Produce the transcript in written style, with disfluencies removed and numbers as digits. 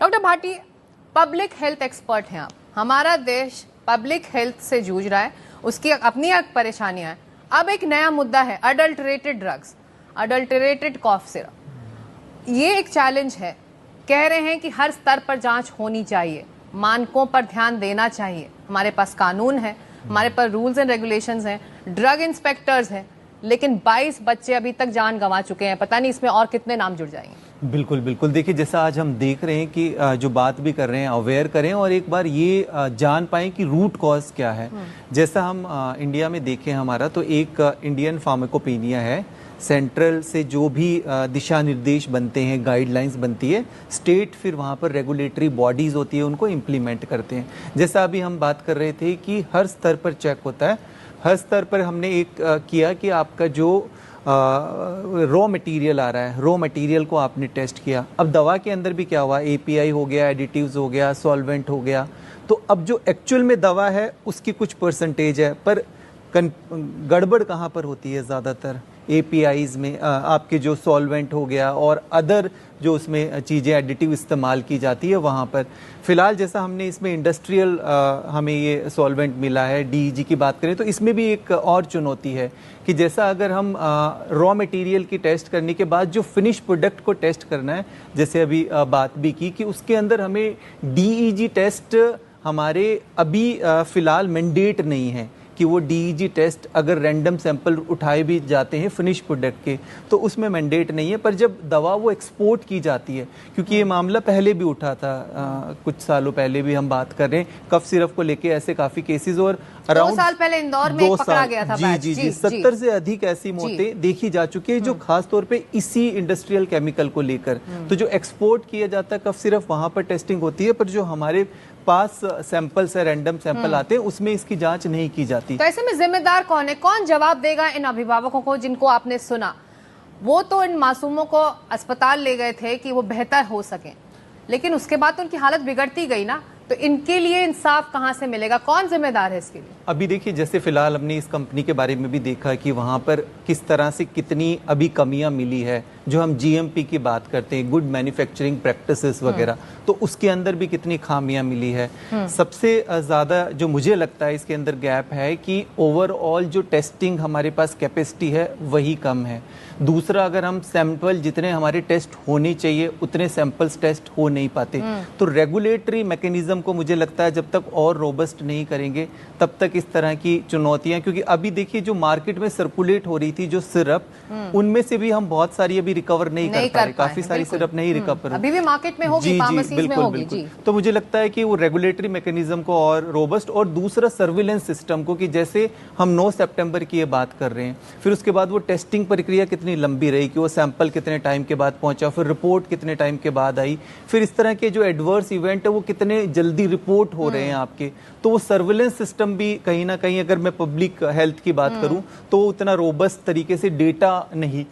Doctor Bhati, public health expert हैं आप। हमारा देश पब्लिक हेल्थ से जूझ रहा है, उसकी अपनी परेशानियां हैं। अब एक नया मुद्दा है adulterated drugs, adulterated cough syrup. ये एक चैलेंज है। कह रहे हैं कि हर स्तर पर जांच होनी चाहिए, मानकों पर ध्यान देना चाहिए। हमारे पास कानून है, हमारे पास रूल्स एंड रेगुलेशंस हैं, ड्रग इंस्पेक्टर्स हैं, लेकिन 22 बच्चे अभी तक जान गंवा चुके हैं। पता नहीं इसमें और कितने नाम जुड़ जाएंगे। बिल्कुल बिल्कुल। देखिए, जैसा आज हम देख रहे हैं कि जो बात भी कर रहे हैं, अवेयर करें और एक बार ये जान पाएं कि रूट कॉज क्या है। जैसा हम इंडिया में देखें हमारा, तो एक इंडियन फार्माकोपेनिया है। सेंट्रल से जो भी दिशा निर्देश बनते हैं, गाइडलाइंस बनती है, स्टेट फिर वहाँ पर रेगुलेटरी बॉडीज़ होती है, उनको इम्प्लीमेंट करते हैं। जैसा अभी हम बात कर रहे थे कि हर स्तर पर चेक होता है। हर स्तर पर हमने एक किया कि आपका जो रॉ मटेरियल आ रहा है, रॉ मटेरियल को आपने टेस्ट किया। अब दवा के अंदर भी क्या हुआ, एपीआई हो गया, एडिटिव्स हो गया, सॉल्वेंट हो गया। तो अब जो एक्चुअल में दवा है उसकी कुछ परसेंटेज है, पर गड़बड़ कहाँ पर होती है? ज़्यादातर एपीआईज में आपके जो सॉल्वेंट हो गया और अदर जो उसमें चीज़ें एडिटिव इस्तेमाल की जाती है वहाँ पर। फिलहाल जैसा हमने इसमें इंडस्ट्रियल हमें ये सॉल्वेंट मिला है, डीईजी की बात करें, तो इसमें भी एक और चुनौती है कि जैसा अगर हम रॉ मटेरियल की टेस्ट करने के बाद जो फिनिश प्रोडक्ट को टेस्ट करना है, जैसे अभी बात भी की कि उसके अंदर हमें डीईजी टेस्ट हमारे अभी फ़िलहाल मैंडेट नहीं है कि वो डीईजी टेस्ट अगर रैंडम सैंपल उठाए भी जाते हैं फिनिश प्रोडक्ट के, तो उसमें मैंडेट नहीं है। पर जब दवा वो एक्सपोर्ट की जाती है, क्योंकि ये मामला पहले भी उठा था, कुछ सालों पहले भी हम बात कर रहे हैं कफ सिरप को लेके, ऐसे काफी केसेस, और अराउंड 2 साल पहले इंदौर में एक पकड़ा गया था। जी जी जी 70 से अधिक ऐसी मौतें देखी जा चुकी है, जो खास तौर पे इसी इंडस्ट्रियल केमिकल को लेकर। तो जो एक्सपोर्ट किया जाता है कफ सिरप, वहां पर टेस्टिंग होती है, पर जो हमारे पास सैंपल्स है, रैंडम सैंपल आते हैं, उसमें इसकी जांच नहीं की जाती। तो ऐसे में जिम्मेदार कौन है? कौन जवाब देगा इन अभिभावकों को जिनको आपने सुना? वो तो इन मासूमों को अस्पताल ले गए थे कि वो बेहतर हो सके, लेकिन उसके बाद तो उनकी हालत बिगड़ती गई ना। तो इनके लिए इंसाफ कहां से मिलेगा? कौन जिम्मेदार है इसके लिए? अभी देखिए, जैसे फिलहाल हमने इस कंपनी के बारे में भी देखा कि वहां पर किस तरह से कितनी अभी कमियां मिली है। जो हम जीएमपी की बात करते हैं, गुड मैन्युफैक्चरिंग प्रैक्टिसेस वगैरह, तो उसके अंदर भी कितनी खामियां मिली है। सबसे ज़्यादा जो मुझे लगता है इसके अंदर गैप है कि ओवरऑल जो टेस्टिंग हमारे पास कैपेसिटी है वही कम है। दूसरा, अगर हम सैंपल जितने हमारे टेस्ट होने चाहिए उतने सैंपल्स टेस्ट हो नहीं पाते। तो रेगुलेटरी मैकेनिज्म को मुझे लगता है जब तक और रोबस्ट नहीं करेंगे तब तक इस तरह की चुनौतियां, क्योंकि अभी देखिए जो मार्केट में सर्कुलेट हो रही थी जो सिरप, उनमें से भी हम बहुत सारी अभी रिकवर नहीं कर पा रहे। काफी सारी सिरप नहीं रिकवर, अभी भी मार्केट में होगी, फार्मेसीज में होगी। जी, तो मुझे लगता है कि वो रेगुलेटरी मैकेनिज्म को और रोबस्ट, और दूसरा सर्विलेंस सिस्टम को, कि जैसे हम 9 सितंबर की ये बात कर रहे हैं, फिर उसके बाद वो टेस्टिंग प्रक्रिया कितनी लंबी रही, कि वो सैंपल कितने टाइम के बाद पहुंचा, फिर रिपोर्ट कितने टाइम के बाद आई, फिर इस तरह के जो एडवर्स इवेंट है वो कितने जल्दी रिपोर्ट हो रहे हैं आपके। तो वो सर्विलेंस सिस्टम भी कहीं ना कहीं, अगर मैं पब्लिक हेल्थ की बात करूं, तो उतना रोबस्ट तरीके से डेटा नहीं